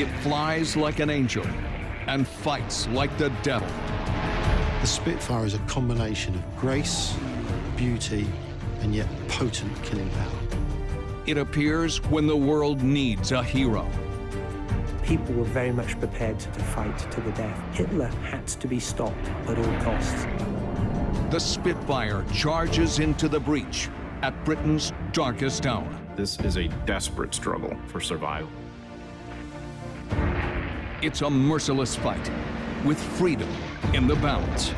It flies like an angel and fights like the devil. The Spitfire is a combination of grace, beauty, and yet potent killing power. It appears when the world needs a hero. People were very much prepared to fight to the death. Hitler had to be stopped at all costs. The Spitfire charges into the breach at Britain's darkest hour. This is a desperate struggle for survival. It's a merciless fight with freedom in the balance.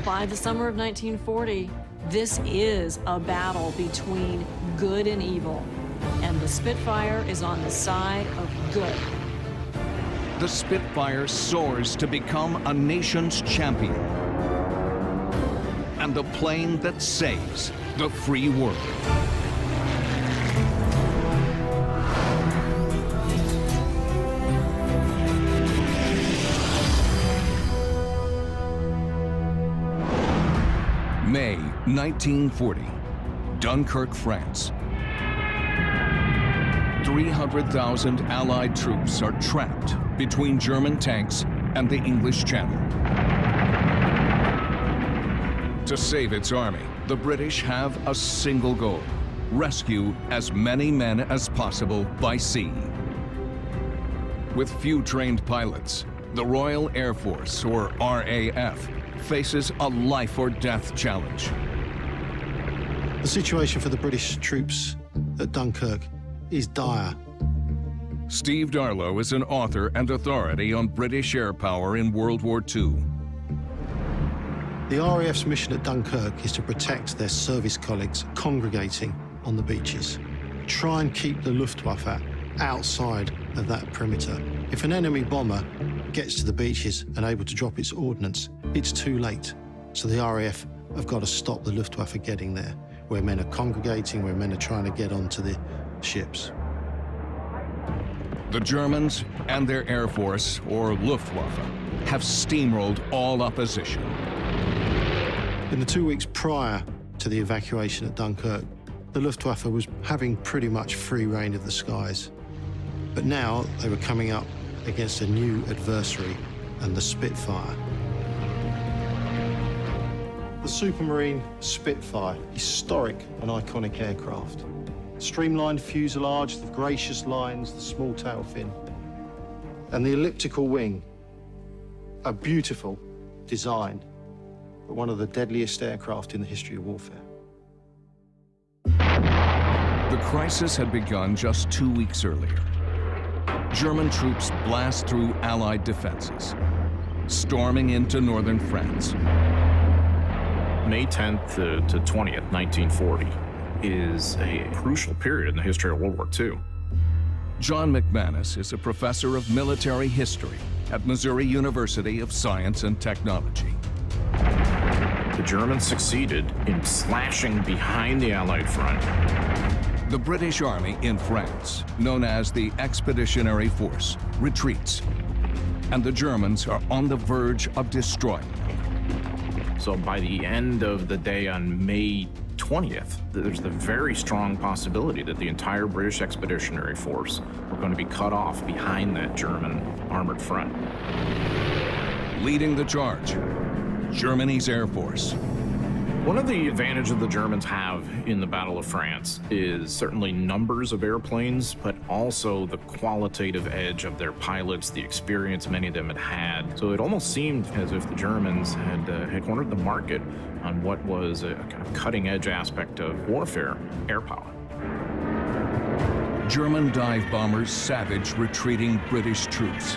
By the summer of 1940, this is a battle between good and evil, and the Spitfire is on the side of good. The Spitfire soars to become a nation's champion and the plane that saves the free world. May 1940, Dunkirk, France. 300,000 Allied troops are trapped between German tanks and the English Channel. To save its army, the British have a single goal: rescue as many men as possible by sea. With few trained pilots, the Royal Air Force, or RAF, faces a life-or-death challenge. The situation for the British troops at Dunkirk is dire. Steve Darlow is an author and authority on British air power in World War II. The RAF's mission at Dunkirk is to protect their service colleagues congregating on the beaches. Try and keep the Luftwaffe outside of that perimeter. If an enemy bomber gets to the beaches and able to drop its ordnance, it's too late. So the RAF have got to stop the Luftwaffe getting there, where men are congregating, where men are trying to get onto the ships. The Germans and their Air Force, or Luftwaffe, have steamrolled all opposition. In the 2 weeks prior to the evacuation at Dunkirk, the Luftwaffe was having pretty much free reign of the skies. But now they were coming up against a new adversary, and the Spitfire. The Supermarine Spitfire, historic and iconic aircraft. Streamlined fuselage, the gracious lines, the small tail fin, and the elliptical wing. A beautiful design, but one of the deadliest aircraft in the history of warfare. The crisis had begun just 2 weeks earlier. German troops blast through Allied defenses, storming into northern France. May 10th to 20th, 1940 is a crucial period in the history of World War II. John McManus is a professor of military history at Missouri University of Science and Technology. The Germans succeeded in slashing behind the Allied front. The British Army in France, known as the Expeditionary Force, retreats, and the Germans are on the verge of destroying them. So by the end of the day on May 20th, there's the very strong possibility that the entire British Expeditionary Force were going to be cut off behind that German armored front. Leading the charge, Germany's Air Force. One of the advantages the Germans have in the Battle of France is certainly numbers of airplanes, but also the qualitative edge of their pilots, the experience many of them had had. So it almost seemed as if the Germans had cornered the market on what was a kind of cutting-edge aspect of warfare, air power. German dive bombers savage retreating British troops,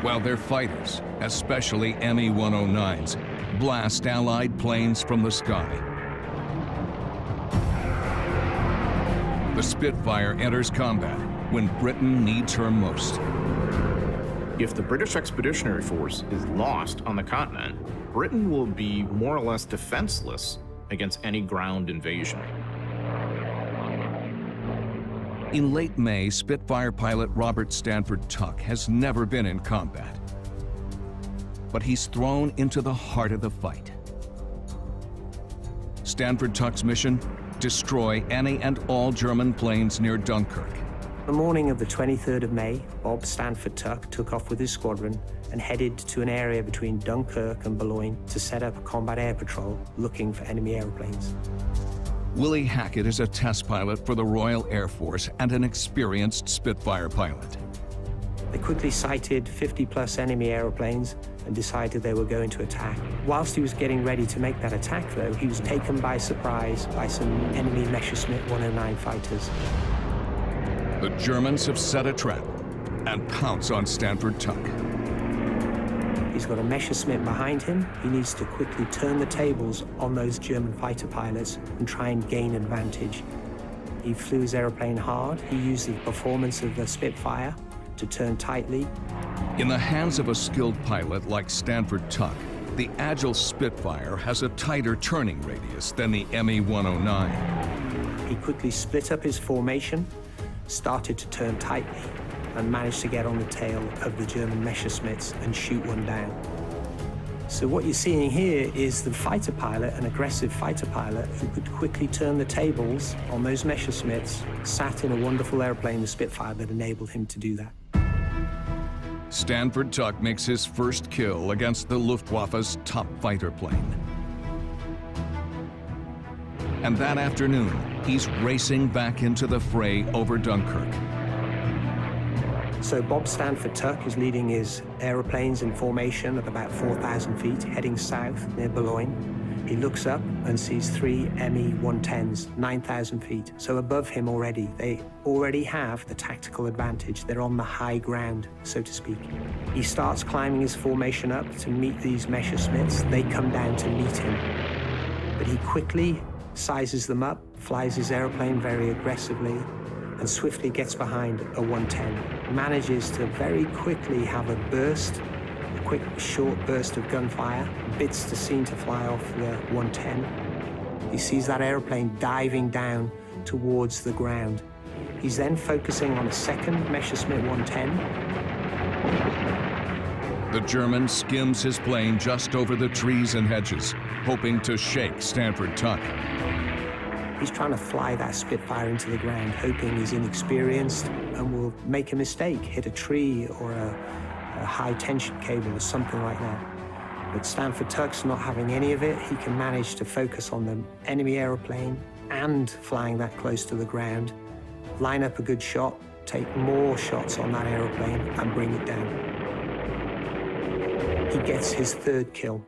while their fighters, especially Me-109s, blast Allied planes from the sky. The Spitfire enters combat when Britain needs her most. If the British Expeditionary Force is lost on the continent, Britain will be more or less defenseless against any ground invasion. In late May, Spitfire pilot Robert Stanford Tuck has never been in combat, but he's thrown into the heart of the fight. Stanford Tuck's mission: destroy any and all German planes near Dunkirk The morning of the 23rd of May, Bob Stanford Tuck took off with his squadron and headed to an area between Dunkirk and Boulogne to set up a combat air patrol looking for enemy airplanes. Willie Hackett is a test pilot for the Royal Air Force and an experienced Spitfire pilot. They quickly sighted 50-plus enemy airplanes and decided they were going to attack. Whilst he was getting ready to make that attack, though, he was taken by surprise by some enemy Messerschmitt 109 fighters. The Germans have set a trap and pounce on Stanford Tuck. He's got a Messerschmitt behind him. He needs to quickly turn the tables on those German fighter pilots and try and gain advantage. He flew his airplane hard. He used the performance of the Spitfire to turn tightly. In the hands of a skilled pilot like Stanford Tuck, the agile Spitfire has a tighter turning radius than the ME-109. He quickly split up his formation, started to turn tightly, and managed to get on the tail of the German Messerschmitts and shoot one down. So what you're seeing here is the fighter pilot, an aggressive fighter pilot, who could quickly turn the tables on those Messerschmitts, sat in a wonderful airplane, the Spitfire, that enabled him to do that. Stanford Tuck makes his first kill against the Luftwaffe's top fighter plane. And that afternoon, he's racing back into the fray over Dunkirk. So Bob Stanford Tuck is leading his aeroplanes in formation at about 4,000 feet, heading south near Boulogne. He looks up and sees 3 ME-110s, 9,000 feet. So above him already, they already have the tactical advantage. They're on the high ground, so to speak. He starts climbing his formation up to meet these Messerschmitts. They come down to meet him. But he quickly sizes them up, flies his airplane very aggressively, and swiftly gets behind a 110. Manages to very quickly have a burst, a quick, short burst of gunfire, bits to seem to fly off the 110. He sees that airplane diving down towards the ground. He's then focusing on a second Messerschmitt 110. The German skims his plane just over the trees and hedges, hoping to shake Stanford Tuck. He's trying to fly that Spitfire into the ground, hoping he's inexperienced and will make a mistake, hit a tree or a high-tension cable or something like that. But Stanford Tuck's not having any of it. He can manage to focus on the enemy airplane and flying that close to the ground, line up a good shot, take more shots on that airplane and bring it down. He gets his third kill.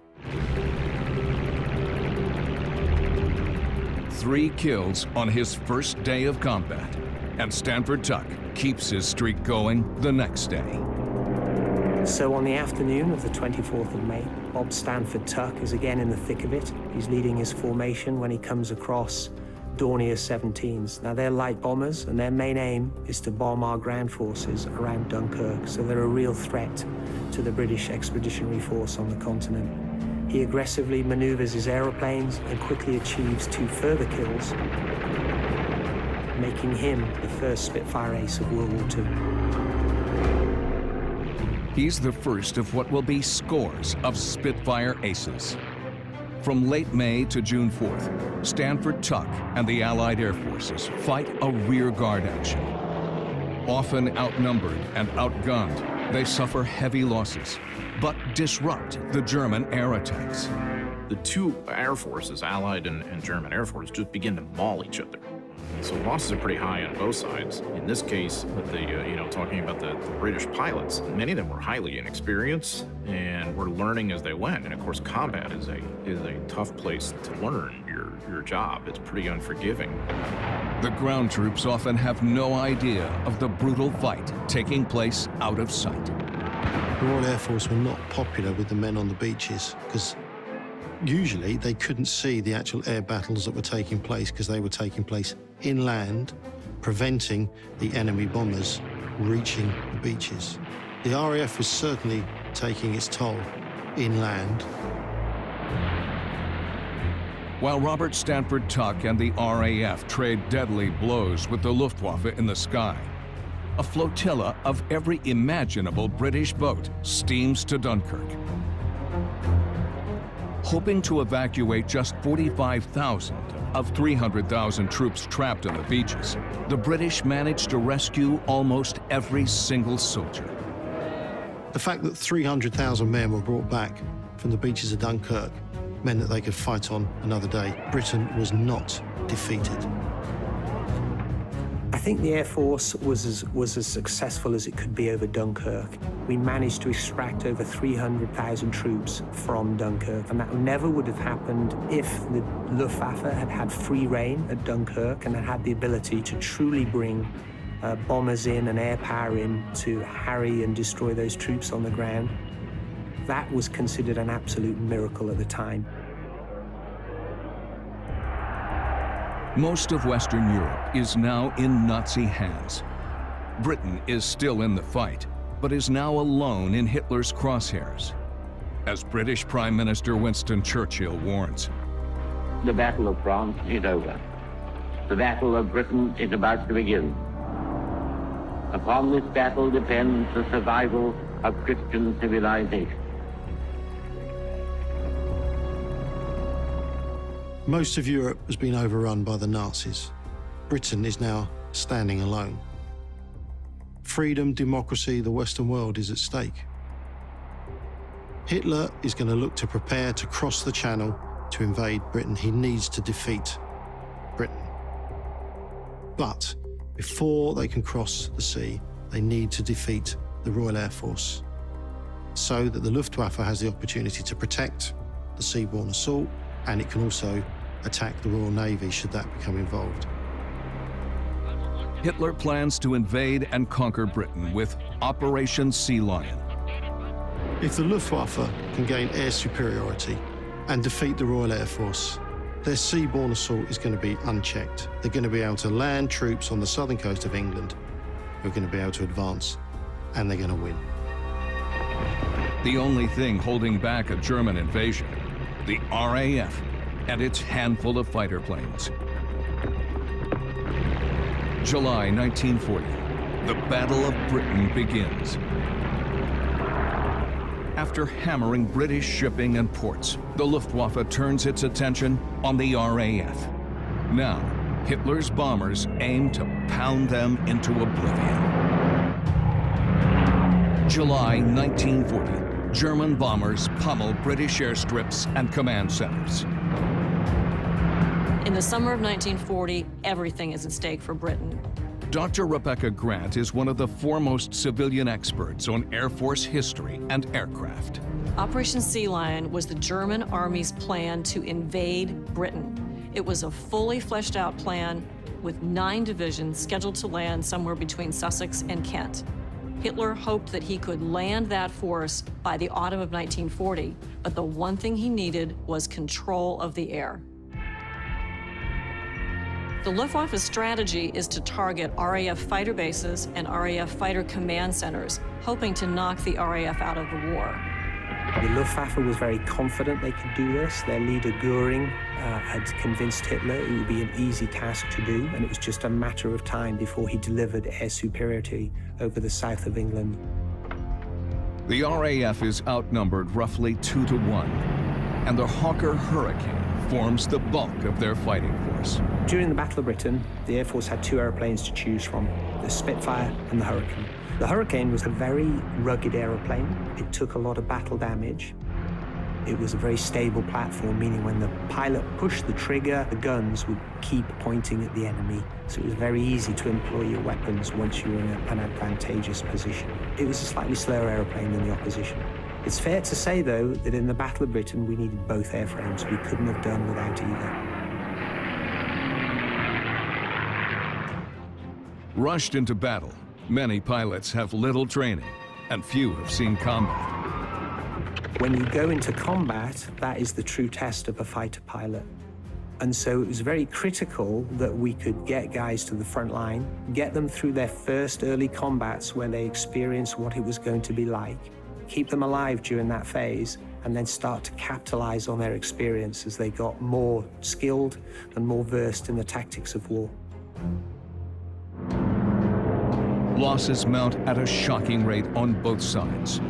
3 kills on his first day of combat, and Stanford Tuck keeps his streak going the next day. So on the afternoon of the 24th of May, Bob Stanford Tuck is again in the thick of it. He's leading his formation when he comes across Dornier 17s. Now, they're light bombers, and their main aim is to bomb our ground forces around Dunkirk, so they're a real threat to the British Expeditionary Force on the continent. He aggressively maneuvers his aeroplanes and quickly achieves 2 further kills, making him the first Spitfire ace of World War II. He's the first of what will be scores of Spitfire aces. From late May to June 4th, Stanford Tuck and the Allied Air Forces fight a rearguard action. Often outnumbered and outgunned, they suffer heavy losses, but disrupt the German air attacks. The two air forces, Allied and German Air Force, just begin to maul each other. So losses are pretty high on both sides. In this case, talking about the British pilots, many of them were highly inexperienced and were learning as they went. And of course, combat is a tough place to learn your job. It's pretty unforgiving. The ground troops often have no idea of the brutal fight taking place out of sight. The Royal Air Force were not popular with the men on the beaches because usually they couldn't see the actual air battles that were taking place because they were taking place inland, preventing the enemy bombers reaching the beaches. The RAF was certainly taking its toll inland. While Robert Stanford Tuck and the RAF trade deadly blows with the Luftwaffe in the sky, a flotilla of every imaginable British boat steams to Dunkirk. Hoping to evacuate just 45,000 Of 300,000 troops trapped on the beaches, the British managed to rescue almost every single soldier. The fact that 300,000 men were brought back from the beaches of Dunkirk meant that they could fight on another day. Britain was not defeated. I think the Air Force was as successful as it could be over Dunkirk. We managed to extract over 300,000 troops from Dunkirk, and that never would have happened if the Luftwaffe had had free rein at Dunkirk and had the ability to truly bring bombers in and air power in to harry and destroy those troops on the ground. That was considered an absolute miracle at the time. Most of Western Europe is now in Nazi hands. Britain is still in the fight, but is now alone in Hitler's crosshairs. As British Prime Minister Winston Churchill warns, "The Battle of France is over. The Battle of Britain is about to begin. Upon this battle depends the survival of Christian civilization." Most of Europe has been overrun by the Nazis. Britain is now standing alone. Freedom, democracy, the Western world is at stake. Hitler is going to look to prepare to cross the Channel to invade Britain. He needs to defeat Britain. But before they can cross the sea, they need to defeat the Royal Air Force so that the Luftwaffe has the opportunity to protect the seaborne assault, and it can also attack the Royal Navy should that become involved. Hitler plans to invade and conquer Britain with Operation Sea Lion. If the Luftwaffe can gain air superiority and defeat the Royal Air Force, their seaborne assault is going to be unchecked. They're going to be able to land troops on the southern coast of England who are going to be able to advance, and they're going to win. The only thing holding back a German invasion, the RAF and its handful of fighter planes. July 1940, the Battle of Britain begins. After hammering British shipping and ports, the Luftwaffe turns its attention on the RAF. Now, Hitler's bombers aim to pound them into oblivion. July 1940, German bombers pummel British airstrips and command centers. In the summer of 1940, everything is at stake for Britain. Dr. Rebecca Grant is one of the foremost civilian experts on Air Force history and aircraft. Operation Sea Lion was the German Army's plan to invade Britain. It was a fully fleshed out plan with 9 divisions scheduled to land somewhere between Sussex and Kent. Hitler hoped that he could land that force by the autumn of 1940, but the one thing he needed was control of the air. The Luftwaffe's strategy is to target RAF fighter bases and RAF fighter command centers, hoping to knock the RAF out of the war. The Luftwaffe was very confident they could do this. Their leader, Goering, had convinced Hitler it would be an easy task to do, and it was just a matter of time before he delivered air superiority over the south of England. The RAF is outnumbered roughly 2 to 1, and the Hawker Hurricane forms the bulk of their fighting force. During the Battle of Britain, the Air Force had 2 airplanes to choose from, the Spitfire and the Hurricane. The Hurricane was a very rugged aeroplane. It took a lot of battle damage. It was a very stable platform, meaning when the pilot pushed the trigger, the guns would keep pointing at the enemy. So it was very easy to employ your weapons once you were in an advantageous position. It was a slightly slower aeroplane than the opposition. It's fair to say, though, that in the Battle of Britain, we needed both airframes. We couldn't have done without either. Rushed into battle, many pilots have little training, and few have seen combat. When you go into combat, that is the true test of a fighter pilot. And so it was very critical that we could get guys to the front line, get them through their first early combats where they experience what it was going to be like, keep them alive during that phase, and then start to capitalize on their experience as they got more skilled and more versed in the tactics of war. Losses mount at a shocking rate on both sides.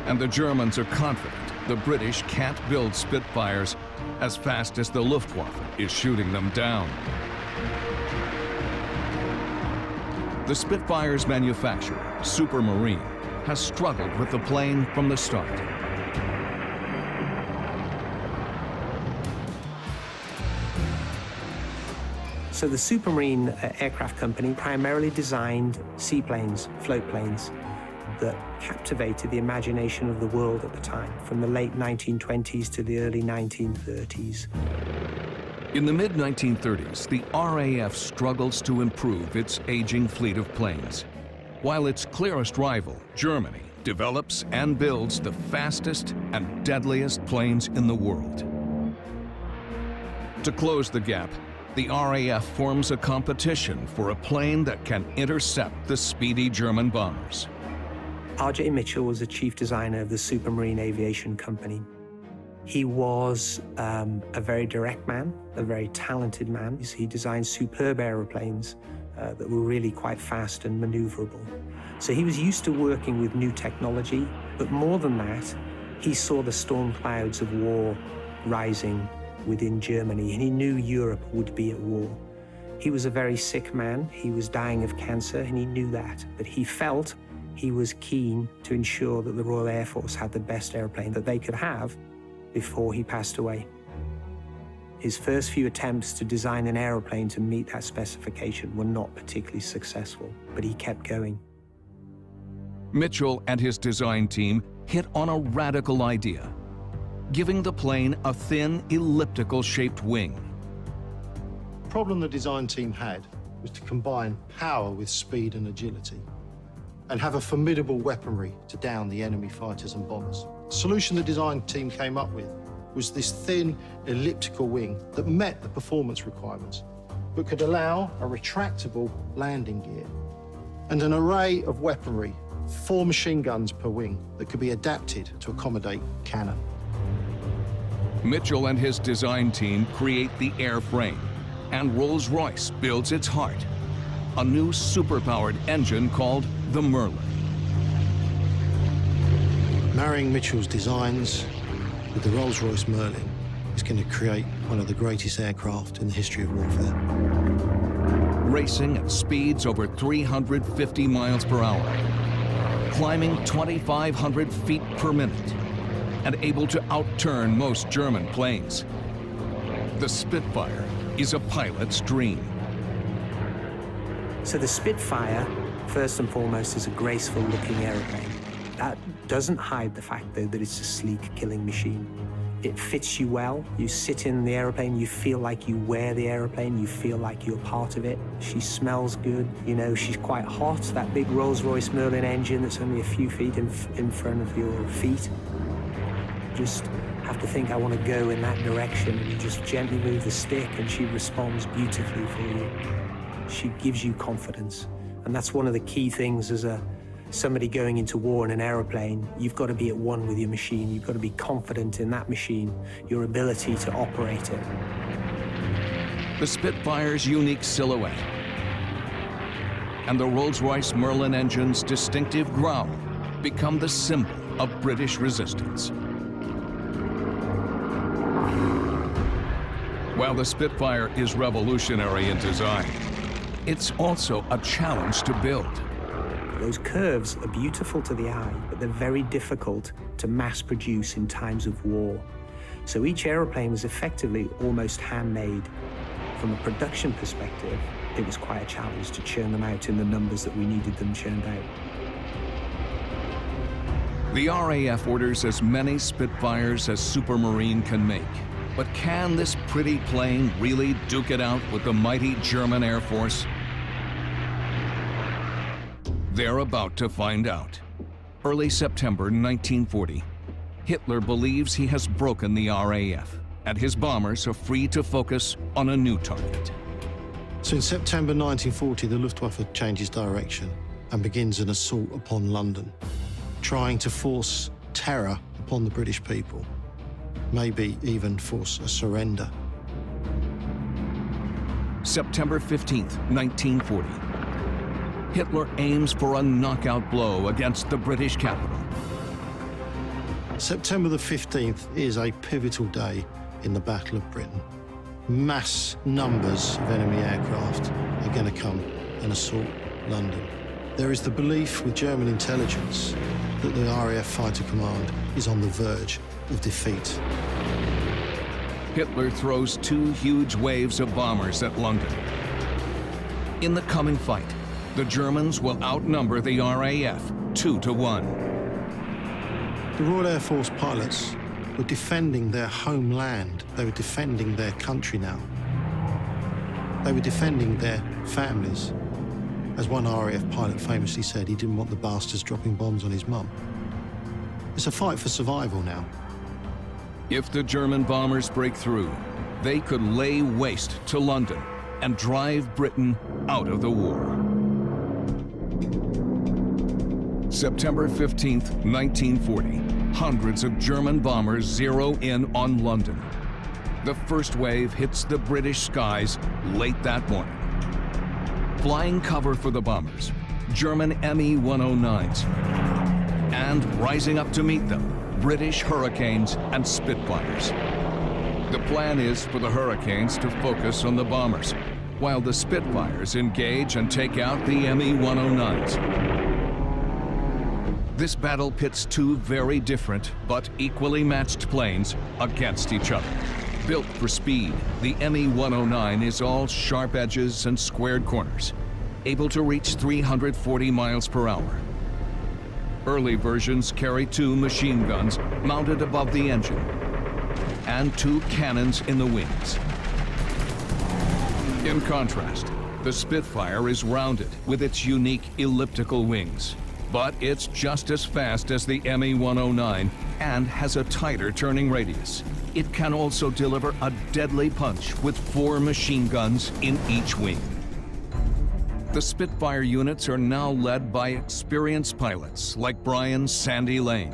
And the Germans are confident the British can't build Spitfires as fast as the Luftwaffe is shooting them down. The Spitfire's manufacturer, Supermarine, has struggled with the plane from the start. So the Supermarine aircraft company primarily designed seaplanes, float planes, that captivated the imagination of the world at the time, from the late 1920s to the early 1930s. In the mid-1930s, the RAF struggles to improve its aging fleet of planes, while its clearest rival, Germany, develops and builds the fastest and deadliest planes in the world. To close the gap, the RAF forms a competition for a plane that can intercept the speedy German bombers. R.J. Mitchell was the chief designer of the Supermarine Aviation Company. He was a very direct man, a very talented man. He designed superb aeroplanes that were really quite fast and maneuverable. So he was used to working with new technology, but more than that, he saw the storm clouds of war rising within Germany, and he knew Europe would be at war. He was a very sick man. He was dying of cancer, and he knew that. But he felt he was keen to ensure that the Royal Air Force had the best airplane that they could have before he passed away. His first few attempts to design an aeroplane to meet that specification were not particularly successful, but he kept going. Mitchell and his design team hit on a radical idea, giving the plane a thin, elliptical-shaped wing. The problem the design team had was to combine power with speed and agility, and have a formidable weaponry to down the enemy fighters and bombers. The solution the design team came up with was this thin, elliptical wing that met the performance requirements, but could allow a retractable landing gear and an array of weaponry, 4 machine guns per wing, that could be adapted to accommodate cannon. Mitchell and his design team create the airframe, and Rolls-Royce builds its heart, a new superpowered engine called the Merlin. Marrying Mitchell's designs with the Rolls-Royce Merlin is going to create one of the greatest aircraft in the history of warfare. Racing at speeds over 350 miles per hour, climbing 2,500 feet per minute, and able to outturn most German planes. The Spitfire is a pilot's dream. So the Spitfire, first and foremost, is a graceful-looking airplane. That doesn't hide the fact, though, that it's a sleek, killing machine. It fits you well. You sit in the airplane, you feel like you wear the airplane, you feel like you're part of it. She smells good. You know, she's quite hot, that big Rolls-Royce Merlin engine that's only a few feet in front of your feet. Just have to think, I want to go in that direction, and you just gently move the stick and she responds beautifully for you. She gives you confidence, and that's one of the key things as somebody going into war in an aeroplane. You've got to be at one with your machine. You've got to be confident in that machine, your ability to operate it. The Spitfire's unique silhouette and the Rolls-Royce Merlin engine's distinctive growl become the symbol of British resistance. While the Spitfire is revolutionary in design, it's also a challenge to build. Those curves are beautiful to the eye, but they're very difficult to mass produce in times of war. So each aeroplane was effectively almost handmade. From a production perspective, it was quite a challenge to churn them out in the numbers that we needed them churned out. The RAF orders as many Spitfires as Supermarine can make. But can this pretty plane really duke it out with the mighty German Air Force? They're about to find out. Early September 1940, Hitler believes he has broken the RAF, and his bombers are free to focus on a new target. So in September 1940, the Luftwaffe changes direction and begins an assault upon London, trying to force terror upon the British people, maybe even force a surrender. September 15th, 1940. Hitler aims for a knockout blow against the British capital. September the 15th is a pivotal day in the Battle of Britain. Mass numbers of enemy aircraft are going to come and assault London. There is the belief with German intelligence that the RAF Fighter Command is on the verge of defeat. Hitler throws 2 huge waves of bombers at London. In the coming fight, the Germans will outnumber the RAF 2-1. The Royal Air Force pilots were defending their homeland. They were defending their country now. They were defending their families. As one RAF pilot famously said, he didn't want the bastards dropping bombs on his mum. It's a fight for survival now. If the German bombers break through, they could lay waste to London and drive Britain out of the war. September 15th, 1940, hundreds of German bombers zero in on London. The first wave hits the British skies late that morning. Flying cover for the bombers, German Me-109s, and rising up to meet them, British Hurricanes and Spitfires. The plan is for the Hurricanes to focus on the bombers, while the Spitfires engage and take out the Me-109s. This battle pits 2 very different but equally matched planes against each other. Built for speed, the Me-109 is all sharp edges and squared corners, able to reach 340 miles per hour. Early versions carry 2 machine guns mounted above the engine and 2 cannons in the wings. In contrast, the Spitfire is rounded with its unique elliptical wings, but it's just as fast as the Me-109 and has a tighter turning radius. It can also deliver a deadly punch with 4 machine guns in each wing. The Spitfire units are now led by experienced pilots like Brian "Sandy" Lane.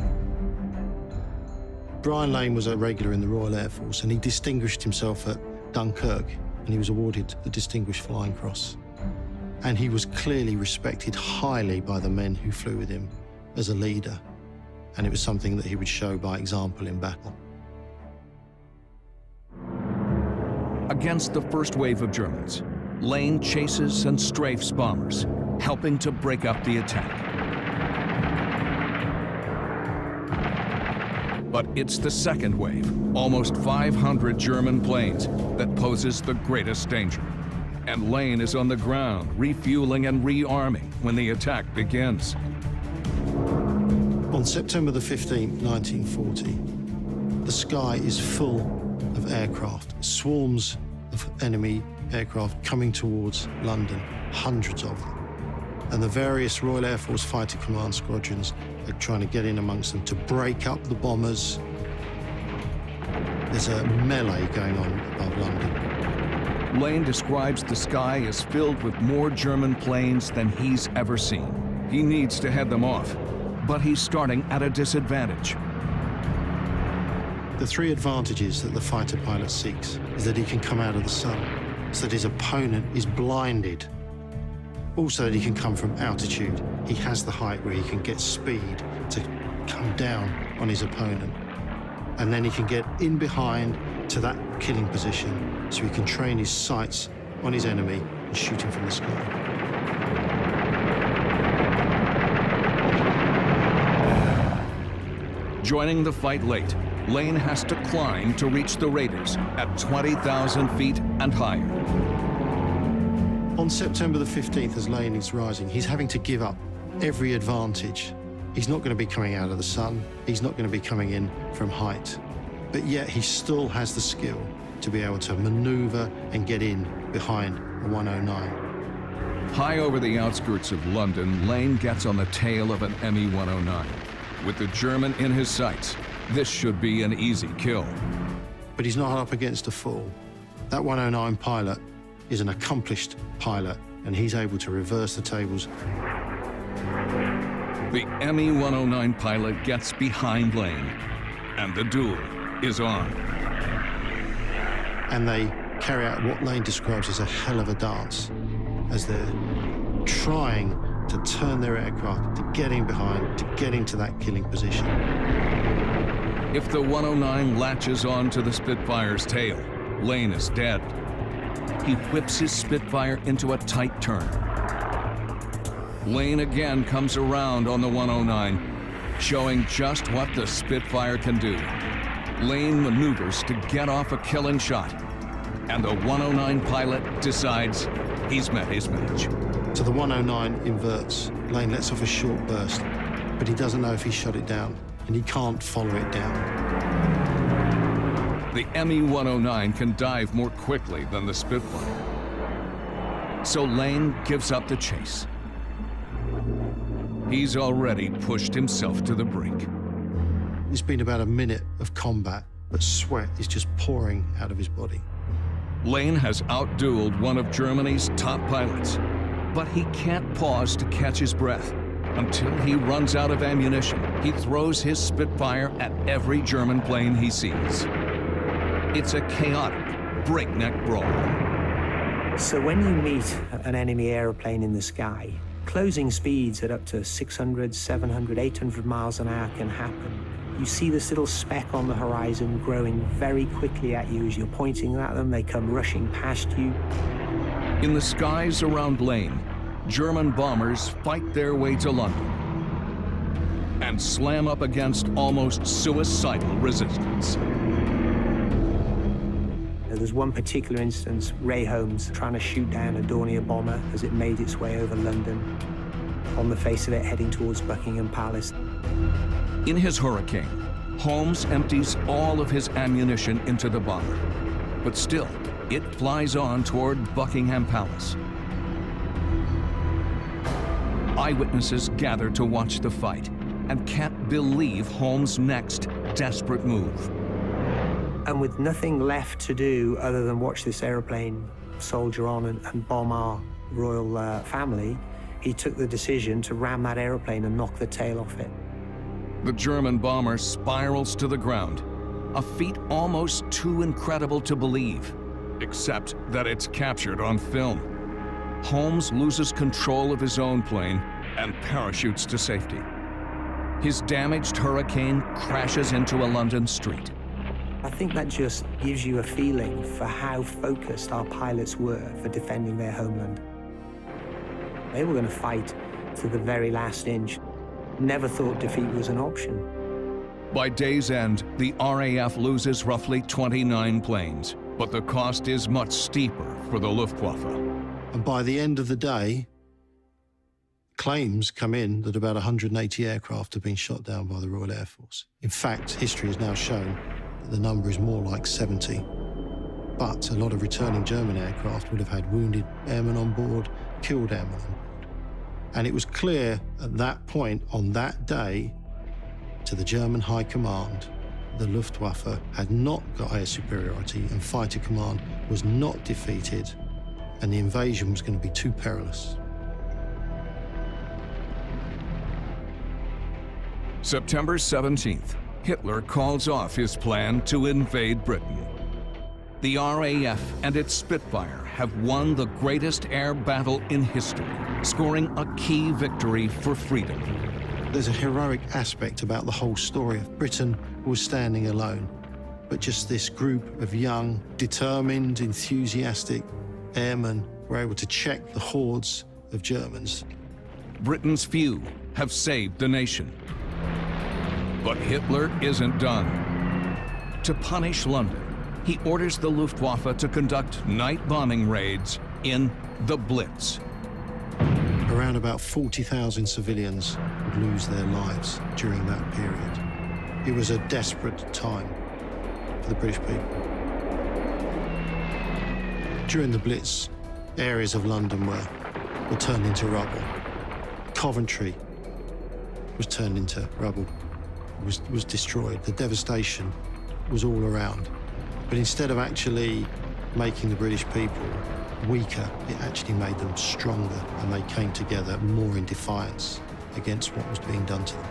Brian Lane was a regular in the Royal Air Force, and he distinguished himself at Dunkirk, and he was awarded the Distinguished Flying Cross. And he was clearly respected highly by the men who flew with him as a leader, and it was something that he would show by example in battle. Against the first wave of Germans, Lane chases and strafes bombers, helping to break up the attack. But it's the second wave, almost 500 German planes, that poses the greatest danger. And Lane is on the ground, refueling and rearming when the attack begins. On September the 15th, 1940, the sky is full of aircraft, swarms of enemy aircraft coming towards London, hundreds of them. And the various Royal Air Force Fighter Command squadrons are trying to get in amongst them to break up the bombers. There's a melee going on above London. Lane describes the sky as filled with more German planes than he's ever seen. He needs to head them off, but he's starting at a disadvantage. The 3 advantages that the fighter pilot seeks is that he can come out of the sun, so that his opponent is blinded. Also that he can come from altitude. He has the height where he can get speed to come down on his opponent. And then he can get in behind to that killing position, so he can train his sights on his enemy and shoot him from the sky. Joining the fight late, Lane has to climb to reach the raiders at 20,000 feet and higher. On September the 15th, as Lane is rising, he's having to give up every advantage. He's not going to be coming out of the sun. He's not going to be coming in from height. But yet he still has the skill to be able to maneuver and get in behind a 109. High over the outskirts of London, Lane gets on the tail of an Me-109. With the German in his sights, this should be an easy kill. But he's not up against a fool. That 109 pilot is an accomplished pilot, and he's able to reverse the tables. The Me-109 pilot gets behind Lane, and the duel is on. And they carry out what Lane describes as a hell of a dance, as they're trying to turn their aircraft, to get in behind, to get into that killing position. If the 109 latches on to the Spitfire's tail, Lane is dead. He whips his Spitfire into a tight turn. Lane again comes around on the 109, showing just what the Spitfire can do. Lane maneuvers to get off a killing shot, and the 109 pilot decides he's met his match. So the 109 inverts. Lane lets off a short burst, but he doesn't know if he shot it down, and he can't follow it down. The Me-109 can dive more quickly than the Spitfire, so Lane gives up the chase. He's already pushed himself to the brink. It's been about a minute of combat, but sweat is just pouring out of his body. Lane has outdueled one of Germany's top pilots, but he can't pause to catch his breath. Until he runs out of ammunition, he throws his Spitfire at every German plane he sees. It's a chaotic, breakneck brawl. So when you meet an enemy aeroplane in the sky, closing speeds at up to 600, 700, 800 miles an hour can happen. You see this little speck on the horizon growing very quickly at you as you're pointing at them. They come rushing past you. In the skies around Lane, German bombers fight their way to London and slam up against almost suicidal resistance. There's one particular instance, Ray Holmes trying to shoot down a Dornier bomber as it made its way over London, on the face of it heading towards Buckingham Palace. In his Hurricane, Holmes empties all of his ammunition into the bomber, but still, it flies on toward Buckingham Palace. Eyewitnesses gather to watch the fight and can't believe Holmes' next desperate move. And with nothing left to do other than watch this aeroplane soldier on and bomb our royal family, he took the decision to ram that aeroplane and knock the tail off it. The German bomber spirals to the ground, a feat almost too incredible to believe, except that it's captured on film. Holmes loses control of his own plane and parachutes to safety. His damaged Hurricane crashes into a London street. I think that just gives you a feeling for how focused our pilots were for defending their homeland. They were going to fight to the very last inch. Never thought defeat was an option. By day's end, the RAF loses roughly 29 planes, but the cost is much steeper for the Luftwaffe. And by the end of the day, claims come in that about 180 aircraft have been shot down by the Royal Air Force. In fact, history has now shown that the number is more like 70. But a lot of returning German aircraft would have had wounded airmen on board, killed airmen on board. And it was clear at that point, on that day, to the German High Command, the Luftwaffe had not got air superiority and fighter command was not defeated, and the invasion was going to be too perilous. September 17th, Hitler calls off his plan to invade Britain. The RAF and its Spitfire have won the greatest air battle in history, scoring a key victory for freedom. There's a heroic aspect about the whole story. Britain was standing alone, but just this group of young, determined, enthusiastic airmen were able to check the hordes of Germans. Britain's few have saved the nation. But Hitler isn't done. To punish London, he orders the Luftwaffe to conduct night bombing raids in the Blitz. Around about 40,000 civilians would lose their lives during that period. It was a desperate time for the British people. During the Blitz, areas of London were turned into rubble. Coventry was turned into rubble, was destroyed. The devastation was all around. But instead of actually making the British people weaker, it actually made them stronger, and they came together more in defiance against what was being done to them.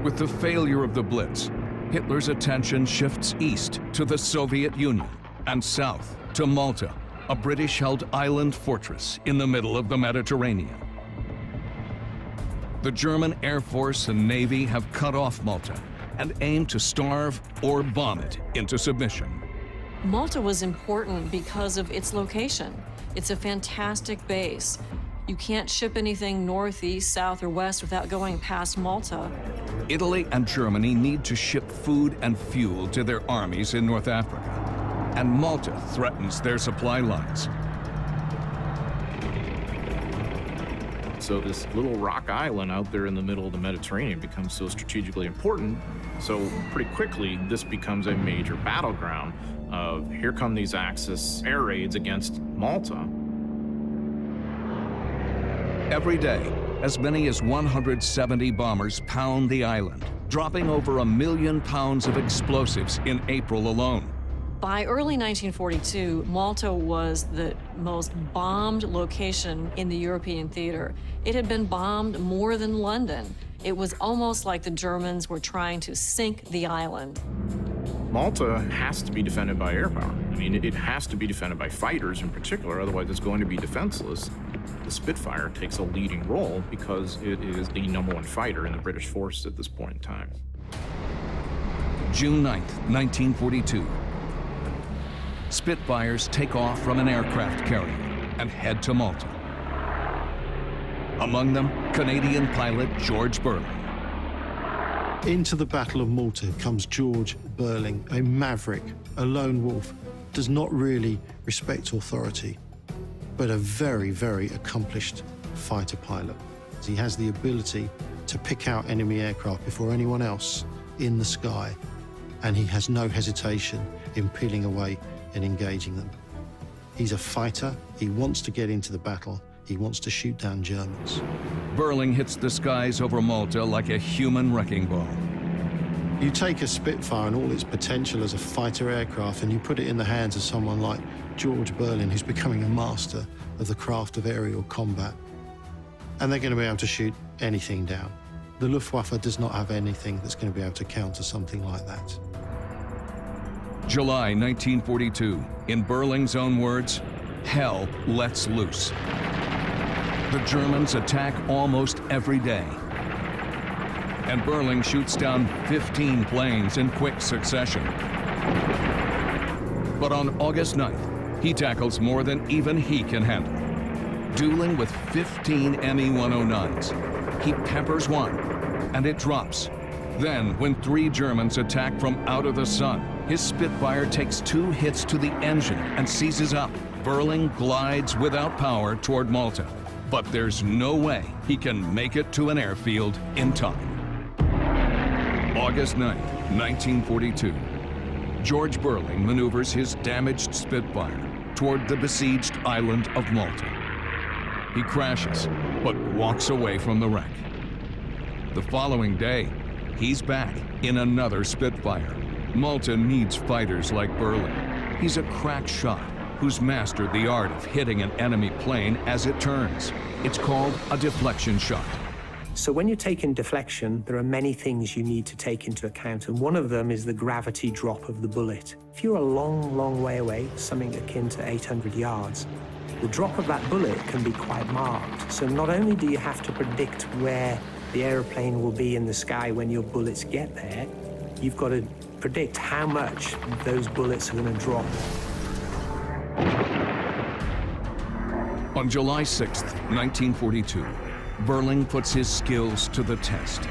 With the failure of the Blitz, Hitler's attention shifts east to the Soviet Union and south to Malta, a British-held island fortress in the middle of the Mediterranean. The German Air Force and Navy have cut off Malta and aim to starve or bomb it into submission. Malta was important because of its location. It's a fantastic base. You can't ship anything north, east, south, or west without going past Malta. Italy and Germany need to ship food and fuel to their armies in North Africa, and Malta threatens their supply lines. So this little rock island out there in the middle of the Mediterranean becomes so strategically important. So pretty quickly, this becomes a major battleground of here come these Axis air raids against Malta. Every day, as many as 170 bombers pound the island, dropping over 1 million pounds of explosives in April alone. By early 1942, Malta was the most bombed location in the European theater. It had been bombed more than London. It was almost like the Germans were trying to sink the island. Malta has to be defended by air power. I mean, it has to be defended by fighters in particular, otherwise it's going to be defenseless. The Spitfire takes a leading role because it is the #1 fighter in the British force at this point in time. June 9th, 1942. Spitfires take off from an aircraft carrier and head to Malta. Among them, Canadian pilot George Burling. Into the Battle of Malta comes George Burling, a maverick, a lone wolf, does not really respect authority, but a very, very accomplished fighter pilot. He has the ability to pick out enemy aircraft before anyone else in the sky, and he has no hesitation in peeling away and engaging them. He's a fighter. He wants to get into the battle. He wants to shoot down Germans. Burling hits the skies over Malta like a human wrecking ball. You take a Spitfire and all its potential as a fighter aircraft and you put it in the hands of someone like George Burling, who's becoming a master of the craft of aerial combat, and they're going to be able to shoot anything down. The Luftwaffe does not have anything that's going to be able to counter something like that. July 1942, in Burling's own words, hell lets loose. The Germans attack almost every day, and Burling shoots down 15 planes in quick succession. But on August 9th, he tackles more than even he can handle. Dueling with 15 Me-109s, he peppers one, and it drops. Then, when 3 Germans attack from out of the sun, his Spitfire takes 2 hits to the engine and seizes up. Burling glides without power toward Malta, but there's no way he can make it to an airfield in time. August 9, 1942. George Burling maneuvers his damaged Spitfire toward the besieged island of Malta. He crashes, but walks away from the wreck. The following day, he's back in another Spitfire. Malta needs fighters like Burling. He's a crack shot who's mastered the art of hitting an enemy plane as it turns. It's called a deflection shot. So when you're taking deflection, there are many things you need to take into account, and one of them is the gravity drop of the bullet. If you're a long, long way away, something akin to 800 yards, the drop of that bullet can be quite marked. So not only do you have to predict where the aeroplane will be in the sky when your bullets get there, you've got to predict how much those bullets are going to drop. On July 6, 1942, Burling puts his skills to the test.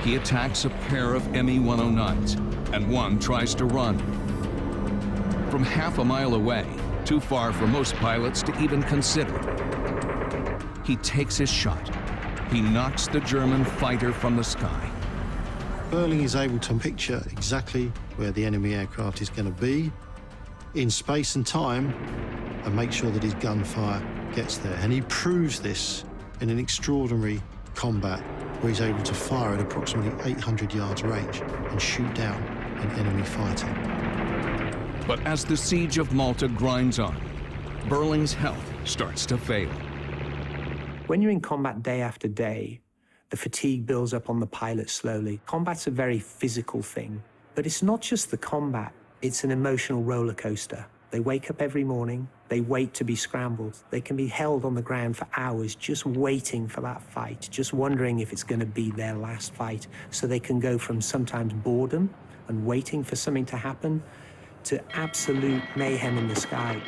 He attacks a pair of Me-109s, and one tries to run. From half a mile away, too far for most pilots to even consider, he takes his shot. He knocks the German fighter from the sky. Burling is able to picture exactly where the enemy aircraft is going to be in space and time and make sure that his gunfire gets there. And he proves this in an extraordinary combat where he's able to fire at approximately 800 yards range and shoot down an enemy fighter. But as the siege of Malta grinds on, Burling's health starts to fail. When you're in combat day after day, the fatigue builds up on the pilot slowly. Combat's a very physical thing, but it's not just the combat, it's an emotional roller coaster. They wake up every morning, they wait to be scrambled. They can be held on the ground for hours just waiting for that fight, just wondering if it's going to be their last fight. So they can go from sometimes boredom and waiting for something to happen to absolute mayhem in the sky.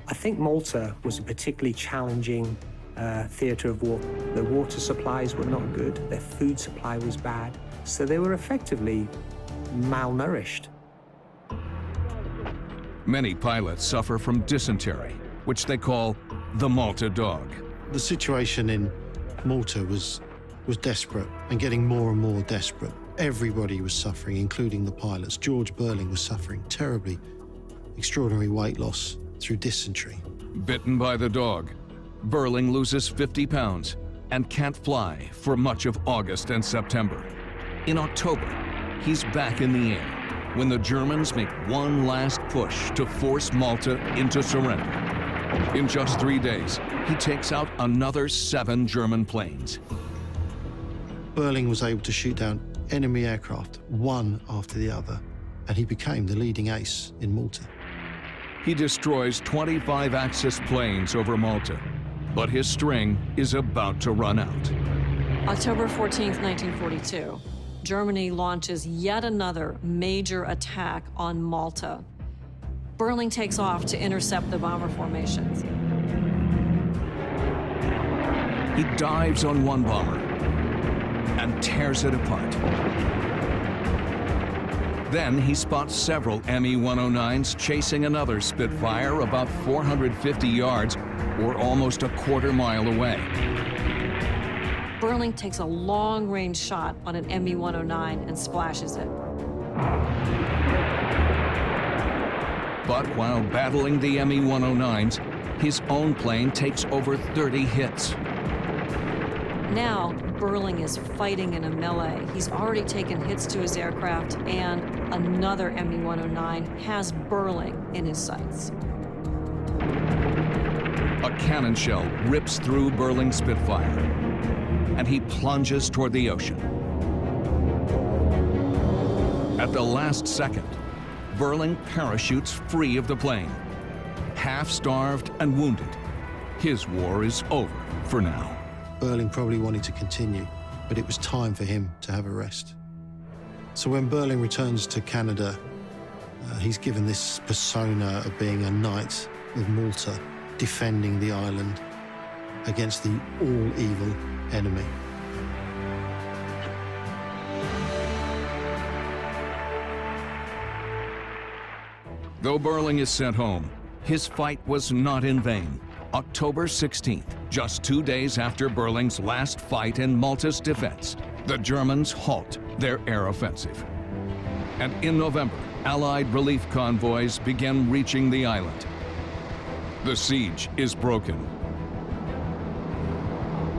I think Malta was a particularly challenging theatre of war. Their water supplies were not good, their food supply was bad, so they were effectively malnourished. Many pilots suffer from dysentery, which they call the Malta dog. The situation in Malta was desperate and getting more and more desperate. Everybody was suffering, including the pilots. George Burling was suffering terribly, extraordinary weight loss through dysentery. Bitten by the dog, Burling loses 50 pounds and can't fly for much of August and September. In October, he's back in the air when the Germans make one last push to force Malta into surrender. In just 3 days, he takes out another 7 German planes. Burling was able to shoot down enemy aircraft one after the other, and he became the leading ace in Malta. He destroys 25 Axis planes over Malta, but his string is about to run out. October 14th, 1942, Germany launches yet another major attack on Malta. Burling takes off to intercept the bomber formations. He dives on one bomber and tears it apart. Then he spots several Me-109s chasing another Spitfire about 450 yards or almost a quarter mile away. Burling takes a long-range shot on an Me-109 and splashes it. But while battling the Me-109s, his own plane takes over 30 hits. Now, Burling is fighting in a melee. He's already taken hits to his aircraft, and another Me-109 has Burling in his sights. A cannon shell rips through Burling's Spitfire, and he plunges toward the ocean. At the last second, Burling parachutes free of the plane. Half-starved and wounded, his war is over for now. Burling probably wanted to continue, but it was time for him to have a rest. So when Burling returns to Canada, he's given this persona of being a knight of Malta, defending the island against the all-evil enemy. Though Burling is sent home, his fight was not in vain. October 16th, just 2 days after Burling's last fight in Malta's defense, the Germans halt their air offensive. And in November, Allied relief convoys begin reaching the island. The siege is broken.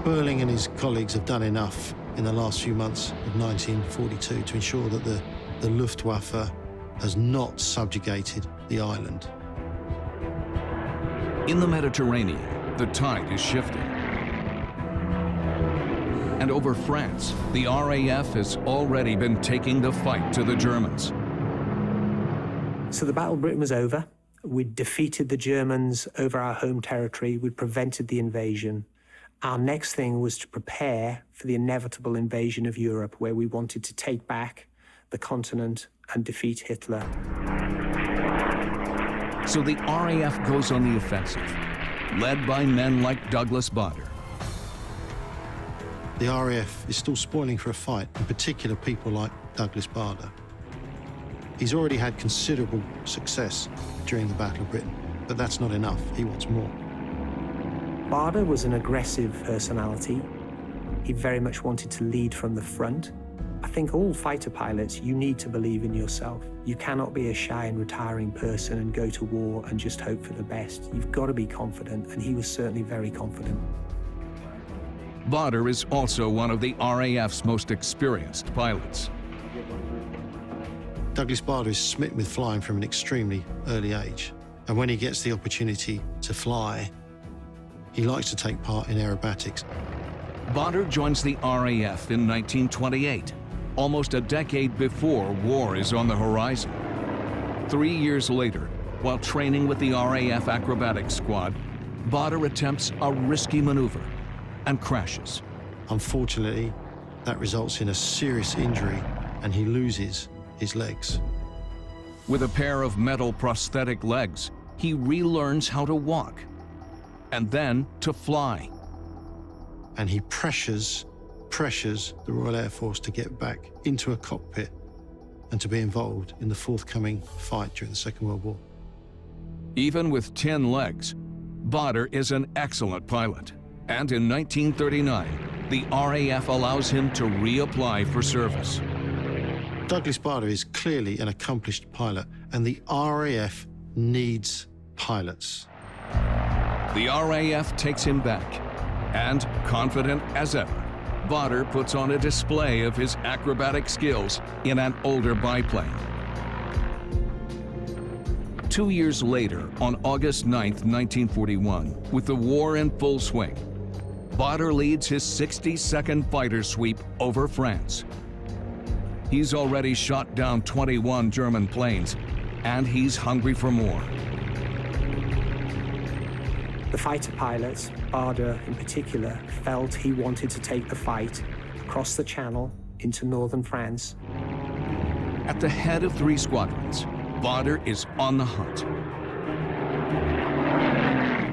Burling and his colleagues have done enough in the last few months of 1942 to ensure that the Luftwaffe has not subjugated the island. In the Mediterranean, the tide is shifting. And over France, the RAF has already been taking the fight to the Germans. So the Battle of Britain was over. We'd defeated the Germans over our home territory. We'd prevented the invasion. Our next thing was to prepare for the inevitable invasion of Europe, where we wanted to take back the continent and defeat Hitler. So the RAF goes on the offensive, led by men like Douglas Bader. The RAF is still spoiling for a fight, in particular people like Douglas Bader. He's already had considerable success during the Battle of Britain, but that's not enough. He wants more. Bader was an aggressive personality. He very much wanted to lead from the front. I think all fighter pilots, you need to believe in yourself. You cannot be a shy and retiring person and go to war and just hope for the best. You've got to be confident, and he was certainly very confident. Bader is also one of the RAF's most experienced pilots. Douglas Bader is smitten with flying from an extremely early age. And when he gets the opportunity to fly, he likes to take part in aerobatics. Bader joins the RAF in 1928, almost a decade before war is on the horizon. 3 years later, while training with the RAF Acrobatics Squad, Bader attempts a risky maneuver and crashes. Unfortunately, that results in a serious injury and he loses his legs. With a pair of metal prosthetic legs, he relearns how to walk and then to fly. And he pressures the Royal Air Force to get back into a cockpit and to be involved in the forthcoming fight during the Second World War. Even with 10 legs, Bader is an excellent pilot. And in 1939, the RAF allows him to reapply for service. Douglas Bader is clearly an accomplished pilot, and the RAF needs pilots. The RAF takes him back, and confident as ever, Bader puts on a display of his acrobatic skills in an older biplane. 2 years later, on August 9, 1941, with the war in full swing, Bader leads his 62nd fighter sweep over France. He's already shot down 21 German planes, and he's hungry for more. The fighter pilots, Bader in particular, felt he wanted to take the fight across the Channel into northern France. At the head of 3 squadrons, Bader is on the hunt.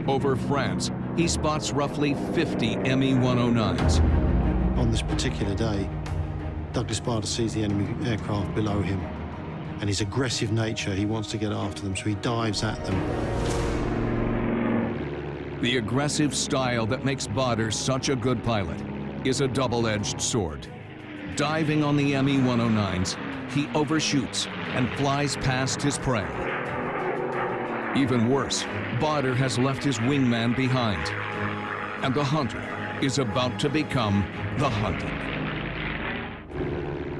Over France, he spots roughly 50 Me-109s. On this particular day, Douglas Bader sees the enemy aircraft below him, and his aggressive nature, he wants to get after them, so he dives at them. The aggressive style that makes Bader such a good pilot is a double-edged sword. Diving on the Me-109s, he overshoots and flies past his prey. Even worse, Bader has left his wingman behind, and the hunter is about to become the hunted.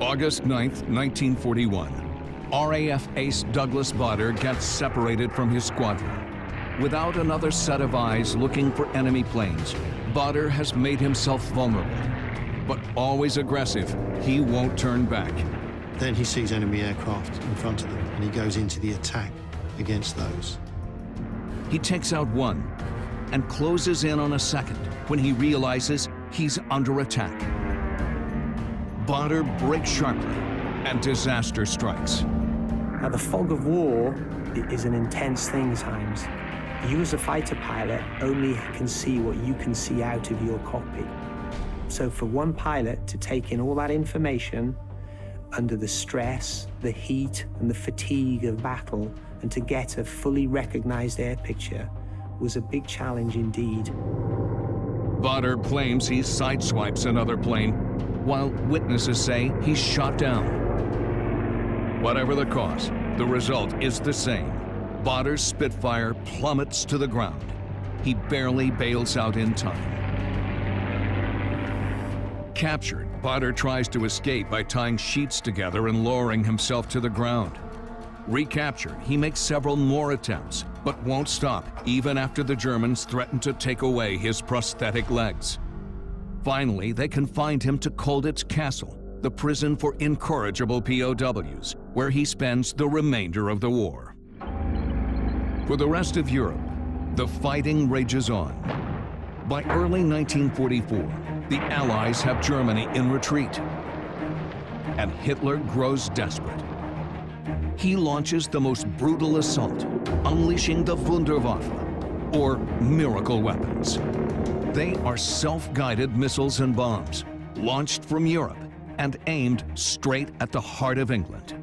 August 9th, 1941, RAF ace Douglas Bader gets separated from his squadron. Without another set of eyes looking for enemy planes, Bader has made himself vulnerable. But always aggressive, he won't turn back. Then he sees enemy aircraft in front of them, and he goes into the attack against those. He takes out one and closes in on a second when he realizes he's under attack. Bader breaks sharply, and disaster strikes. Now, the fog of war is an intense thing at times. You as a fighter pilot only can see what you can see out of your cockpit. So for one pilot to take in all that information under the stress, the heat, and the fatigue of battle, and to get a fully recognized air picture was a big challenge indeed. Bader claims he sideswipes another plane, while witnesses say he's shot down. Whatever the cause, the result is the same. Bader's Spitfire plummets to the ground. He barely bails out in time. Captured, Bader tries to escape by tying sheets together and lowering himself to the ground. Recaptured, he makes several more attempts, but won't stop even after the Germans threaten to take away his prosthetic legs. Finally, they confined him to Colditz Castle, the prison for incorrigible POWs, where he spends the remainder of the war. For the rest of Europe, the fighting rages on. By early 1944, the Allies have Germany in retreat, and Hitler grows desperate. He launches the most brutal assault, unleashing the Wunderwaffe, or miracle weapons. They are self-guided missiles and bombs, launched from Europe and aimed straight at the heart of England.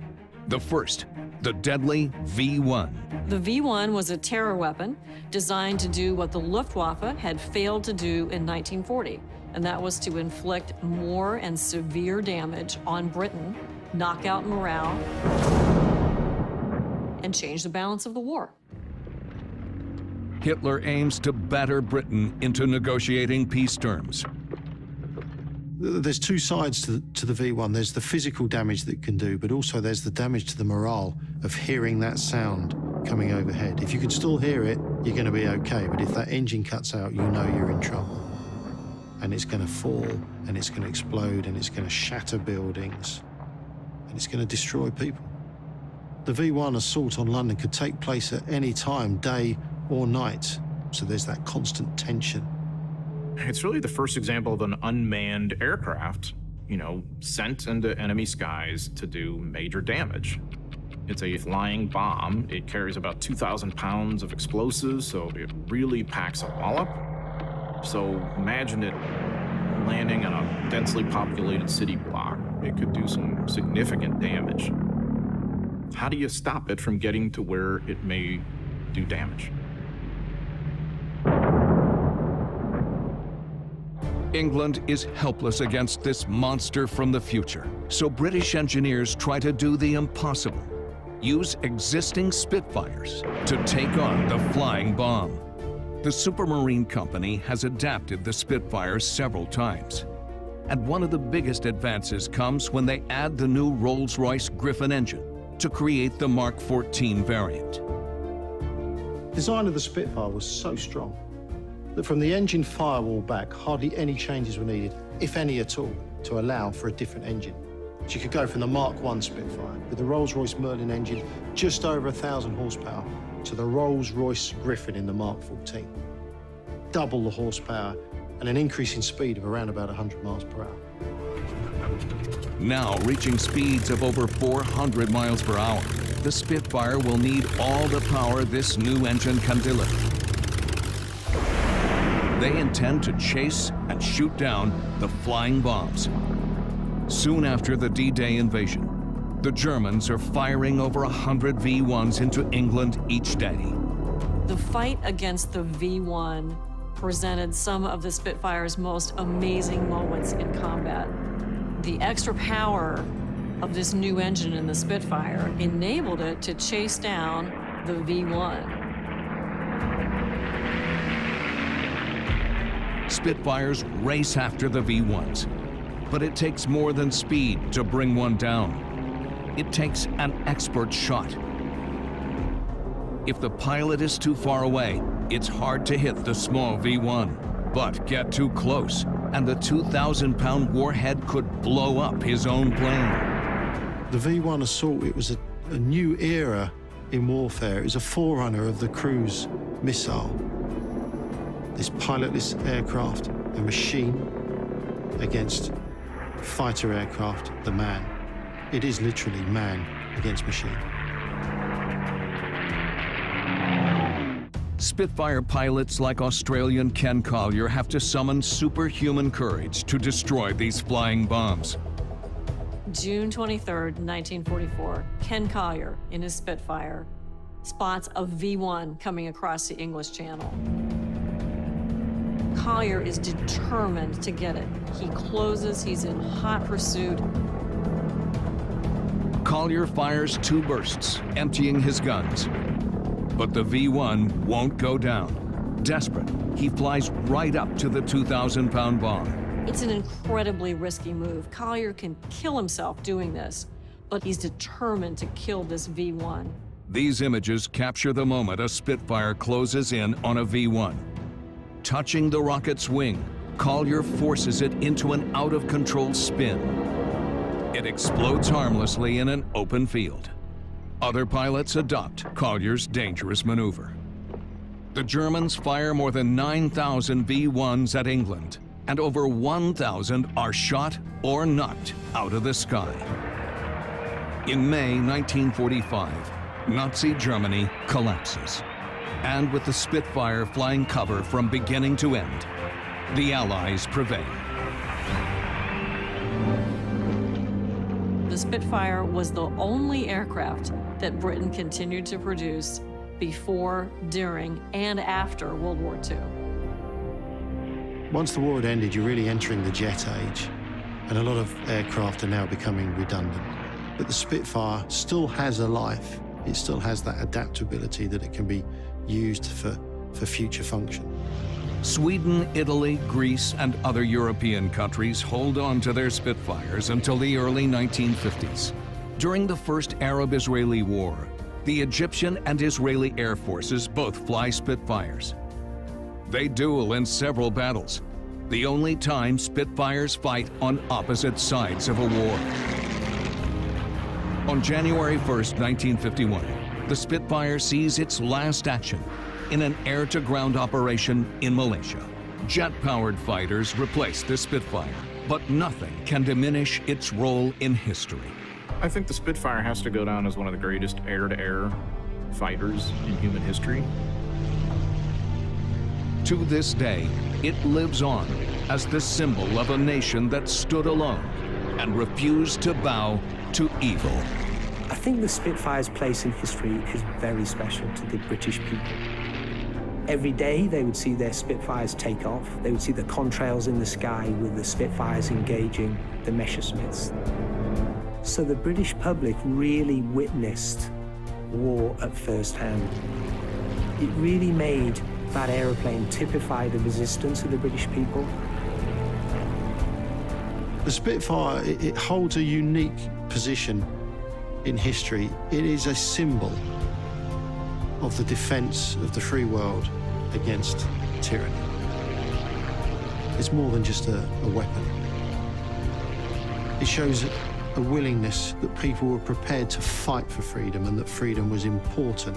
The first, the deadly V-1. The V-1 was a terror weapon designed to do what the Luftwaffe had failed to do in 1940, and that was to inflict more and severe damage on Britain, knock out morale, and change the balance of the war. Hitler aims to batter Britain into negotiating peace terms. There's two sides to the V1. There's the physical damage that it can do, but also there's the damage to the morale of hearing that sound coming overhead. If you can still hear it, you're going to be okay, but if that engine cuts out, you know you're in trouble. And it's going to fall, and it's going to explode, and it's going to shatter buildings, and it's going to destroy people. The V1 assault on London could take place at any time, day or night, so there's that constant tension. It's really the first example of an unmanned aircraft, sent into enemy skies to do major damage. It's a flying bomb. It carries about 2,000 pounds of explosives, so it really packs a wallop. So imagine it landing on a densely populated city block. It could do some significant damage. How do you stop it from getting to where it may do damage? England is helpless against this monster from the future, so British engineers try to do the impossible. Use existing Spitfires to take on the flying bomb. The Supermarine Company has adapted the Spitfire several times. And one of the biggest advances comes when they add the new Rolls-Royce Griffon engine to create the Mark 14 variant. Design of the Spitfire was so strong that from the engine firewall back, hardly any changes were needed, if any at all, to allow for a different engine. So you could go from the Mark I Spitfire with the Rolls-Royce Merlin engine just over 1,000 horsepower to the Rolls-Royce Griffon in the Mark 14. Double the horsepower and an increase in speed of around about 100 miles per hour. Now reaching speeds of over 400 miles per hour, the Spitfire will need all the power this new engine can deliver. They intend to chase and shoot down the flying bombs. Soon after the D-Day invasion, the Germans are firing over 100 V1s into England each day. The fight against the V1 presented some of the Spitfire's most amazing moments in combat. The extra power of this new engine in the Spitfire enabled it to chase down the V1. Spitfires race after the V1s, but it takes more than speed to bring one down. It takes an expert shot. If the pilot is too far away, it's hard to hit the small V1, but get too close, and the 2,000-pound warhead could blow up his own plane. The V1 assault, it was a new era in warfare. It was a forerunner of the cruise missile. This pilotless aircraft, a machine, against fighter aircraft, the man. It is literally man against machine. Spitfire pilots like Australian Ken Collier have to summon superhuman courage to destroy these flying bombs. June 23rd, 1944, Ken Collier, in his Spitfire, spots a V1 coming across the English Channel. Collier is determined to get it. He closes, he's in hot pursuit. Collier fires 2 bursts, emptying his guns. But the V1 won't go down. Desperate, he flies right up to the 2,000-pound bomb. It's an incredibly risky move. Collier can kill himself doing this, but he's determined to kill this V1. These images capture the moment a Spitfire closes in on a V1. Touching the rocket's wing, Collier forces it into an out-of-control spin. It explodes harmlessly in an open field. Other pilots adopt Collier's dangerous maneuver. The Germans fire more than 9,000 V1s at England, and over 1,000 are shot or knocked out of the sky. In May 1945, Nazi Germany collapses. And with the Spitfire flying cover from beginning to end, the Allies prevail. The Spitfire was the only aircraft that Britain continued to produce before, during, and after World War II. Once the war had ended, you're really entering the jet age, and a lot of aircraft are now becoming redundant. But the Spitfire still has a life. It still has that adaptability that it can be used for future function. Sweden, Italy, Greece, and other European countries hold on to their Spitfires until the early 1950s. During the First Arab-Israeli War, the Egyptian and Israeli air forces both fly Spitfires. They duel in several battles, the only time Spitfires fight on opposite sides of a war. On January 1st, 1951, the Spitfire sees its last action in an air-to-ground operation in Malaysia. Jet-powered fighters replace the Spitfire, but nothing can diminish its role in history. I think the Spitfire has to go down as one of the greatest air-to-air fighters in human history. To this day, it lives on as the symbol of a nation that stood alone and refused to bow to evil. I think the Spitfire's place in history is very special to the British people. Every day they would see their Spitfires take off. They would see the contrails in the sky with the Spitfires engaging the Messerschmitts. So the British public really witnessed war at first hand. It really made that aeroplane typify the resistance of the British people. The Spitfire, it holds a unique position in history. It is a symbol of the defense of the free world against tyranny. It's more than just a weapon. It shows a willingness that people were prepared to fight for freedom and that freedom was important.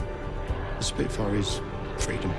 The Spitfire is freedom.